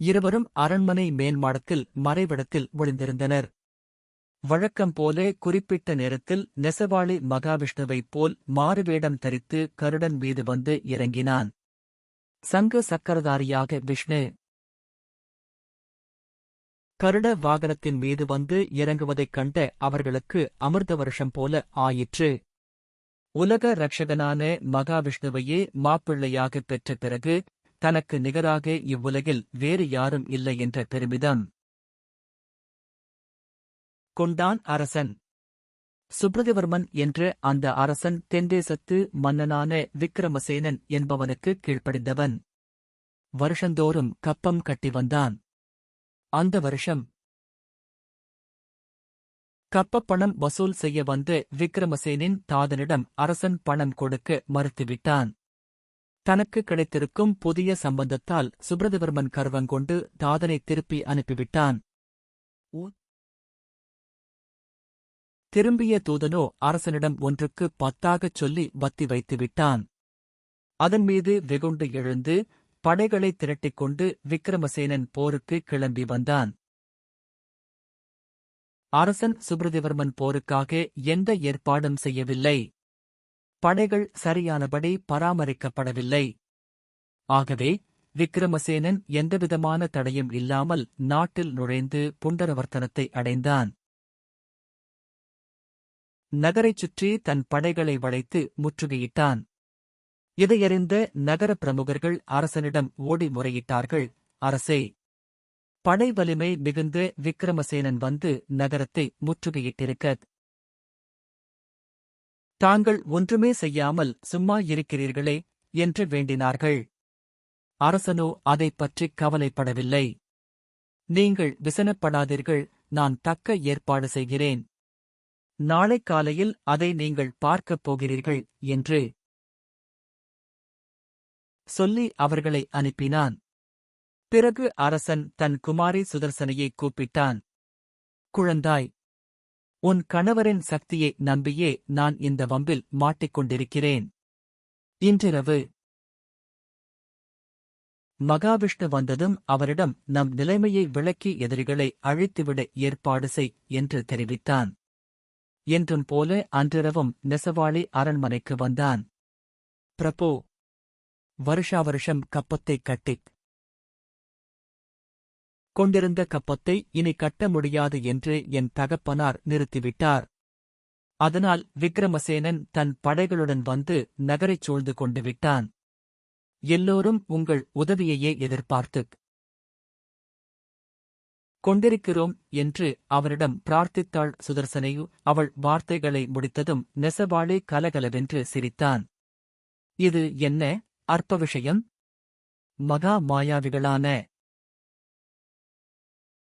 இருவரும் அரண்மனை மேல்மாடத்தில் மறைவிடத்தில் ஒளிந்திருந்தனர். வழக்கம் போல குறிப்பிட்ட நேரத்தில் நெசவாளி மகாவிஷ்ணுவைப் போல் மாறுவேடம் தரித்து கருடன் மீது வந்து இறங்கினான். சங்கு சக்கரதாரியாக விஷ்ணு கருட வாகனத்தின் மீது வந்து இறங்குவதைக் கண்ட அவர்களுக்கு அமிர்த வருஷம் போல ஆயிற்று. உலக இரட்சகனான மகாவிஷ்ணுவையே மாப்பிள்ளையாகப் பெற்ற பிறகு தனக்கு நிகராக இவ்வுலகில் வேறு யாரும் இல்லை என்ற பெருமிதம் கொண்டான் அரசன். சுப்ரதிவர்மன் என்ற அந்த அரசன் தென்தேசத்து மன்னனான விக்கிரமசேனன் என்பவனுக்கு கீழ்ப்படிந்தவன். வருஷந்தோறும் கப்பம் கட்டி வந்தான். அந்த வருஷம் கப்பப்பணம் வசூல் செய்ய வந்த விக்கிரமசேனின் தாதனிடம் அரசன் பணம் கொடுக்க மறுத்துவிட்டான். தனக்கு கிடைத்திருக்கும் புதிய சம்பந்தத்தால் சுப்ரதிவர்மன் கர்வங்கொண்டு தாதனை திருப்பி அனுப்பிவிட்டான். திரும்பிய தூதனோ அரசனிடம் ஒன்றுக்கு 10 சொல்லி வத்தி வைத்துவிட்டான். அதன் மீது வெகுண்டு எழுந்து படைகளை திரட்டிக் கொண்டு விக்கிரமசேனன் போருக்கு கிளம்பி வந்தான். அரசன் சுப்ரதிவர்மன் போருக்காக எந்த ஏற்பாடும் செய்யவில்லை. படைகள் சரியானபடி பராமரிக்கப்படவில்லை. ஆகவே விக்கிரமசேனன் எந்தவிதமான தடையும் இல்லாமல் நாட்டில் நுழைந்து புண்டரவர்த்தனத்தை அடைந்தான். நகரைச் சுற்றி தன் படைகளை வளைத்து முற்றுகையிட்டான். இதையறிந்த நகர பிரமுகர்கள் அரசனிடம் ஓடி முறையிட்டார்கள். அரசே, படை வலிமை மிகுந்த விக்கிரமசேனன் வந்து நகரத்தை முற்றுகையிட்டிருக்க தாங்கள் ஒன்றுமே செய்யாமல் சும்மா இருக்கிறீர்களே என்று வேண்டினார்கள். அரசனோ அதைப் பற்றிக் கவலைப்படவில்லை. நீங்கள் விசனப்படாதீர்கள், நான் தக்க ஏற்பாடு செய்கிறேன். நாளை காலையில் அதை நீங்கள் பார்க்கப் போகிறீர்கள் என்று சொல்லி அவர்களை அனுப்பினான். பிறகு அரசன் தன் குமாரி சுதர்சனையை கூப்பிட்டான். குழந்தாய், உன் கணவரின் சக்தியை நம்பியே நான் இந்த வம்பில் மாட்டிக்கொண்டிருக்கிறேன். இன்றிரவு மகாவிஷ்ணு வந்ததும் அவரிடம் நம் நிலைமையை விளக்கி எதிரிகளை அழித்துவிட ஏற்பாடு செய் என்று தெரிவித்தான். என்றும் போல அன்றிரவும் நெசவாளி அரண்மனைக்கு வந்தான். பிரபு, வருஷாவருஷம் கப்பத்தைக் கட்டிக் கொண்டிருந்த கப்பத்தை இனி கட்ட முடியாது என்று என் தகப்பனார் நிறுத்திவிட்டார். அதனால் விக்கிரமசேனன் தன் படைகளுடன் வந்து நகரைச் சூழ்ந்து கொண்டு விட்டான். எல்லோரும் உங்கள் உதவியையே எதிர்பார்த்துக் கொண்டிருக்கிறோம் என்று அவரிடம் பிரார்த்தித்தாள் சுதர்சனையு. அவள் வார்த்தைகளை முடித்ததும் நெசவாளி கலகலவென்று சிரித்தான். இது என்ன அற்ப விஷயம்? மகா மாயாவிகளான